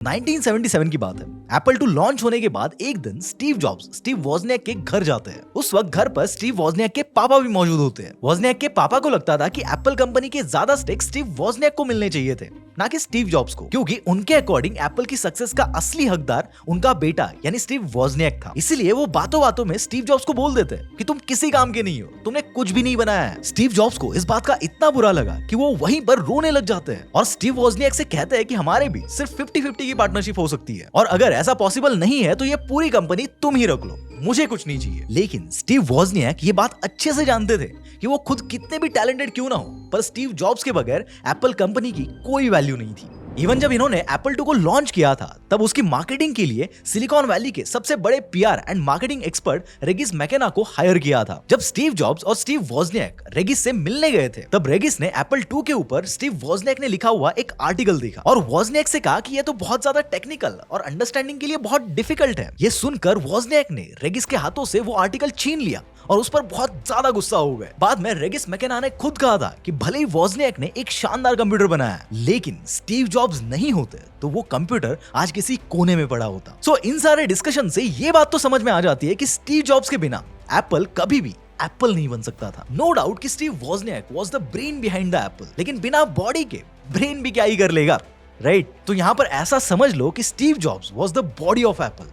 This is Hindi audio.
1977 की बात है। एप्पल 2 लॉन्च होने के बाद एक दिन स्टीव जॉब्स स्टीव वॉजनियाक के घर जाते हैं। उस वक्त घर पर स्टीव वॉजनियाक के पापा भी मौजूद होते हैं। वॉजनियाक के पापा को लगता था कि एप्पल कंपनी के ज्यादा स्टेक स्टीव वॉजनियाक को मिलने चाहिए थे, ना कि स्टीव जॉब्स को, क्योंकि उनके अकॉर्डिंग एप्पल की सक्सेस का असली हकदार उनका बेटा यानी स्टीव वॉजनियाक था। इसीलिए वो बातों बातों में स्टीव जॉब्स को बोल देते कि तुम किसी काम के नहीं हो, तुमने कुछ भी नहीं बनाया है। स्टीव जॉब्स को इस बात का इतना बुरा लगा कि वो वहीं पर रोने लग जाते हैं और स्टीव वॉजनियाक से कहते हैं कि हमारे भी सिर्फ 50-50 की पार्टनरशिप हो सकती है, और अगर ऐसा पॉसिबल नहीं है तो ये पूरी कंपनी तुम ही रख लो, मुझे कुछ नहीं चाहिए। लेकिन स्टीव वॉजनियाक ये बात अच्छे से जानते थे कि वो खुद कितने भी टैलेंटेड क्यों ना हो, पर स्टीव जॉब्स के बगैर एप्पल कंपनी की कोई वैल्यू नहीं थी। इवन जब इन्होंने एप्पल 2 को लॉन्च किया था तब उसकी मार्केटिंग के लिए सिलिकॉन वैली के सबसे बड़े PR and marketing expert Regis McKenna को हायर किया था। जब स्टीव जॉब्स और स्टीव वॉजनियाक रेगिस से मिलने गए थे तब रेगिस ने एप्पल 2 के ऊपर स्टीव वॉजनियाक ने लिखा हुआ एक आर्टिकल देखा और वॉजनियाक से कहा कि यह तो बहुत ज्यादा टेक्निकल और अंडरस्टैंडिंग के लिए बहुत डिफिकल्ट है। ये सुनकर वॉजनियाक ने रेगिस के हाथों से वो आर्टिकल छीन लिया और उस पर बहुत ज्यादा गुस्सा हो गए। बाद में रेगिस मैकेना ने खुद कहा था कि भले ही वॉजनियाक ने एक शानदार कंप्यूटर बनाया, लेकिन स्टीव जॉब्स नहीं होते तो वो कंप्यूटर आज किसी कोने में पड़ा होता। सो इन सारे डिस्कशन से ये बात तो समझ में आ जाती है कि स्टीव जॉब्स के बिना एप्पल कभी भी एप्पल नहीं बन सकता था। नो डाउट कि Steve वॉजनियाक was the brain behind the Apple, लेकिन बिना बॉडी के ब्रेन भी क्या ही कर लेगा, राइट? तो यहाँ पर ऐसा समझ लो कि Steve jobs was the body of Apple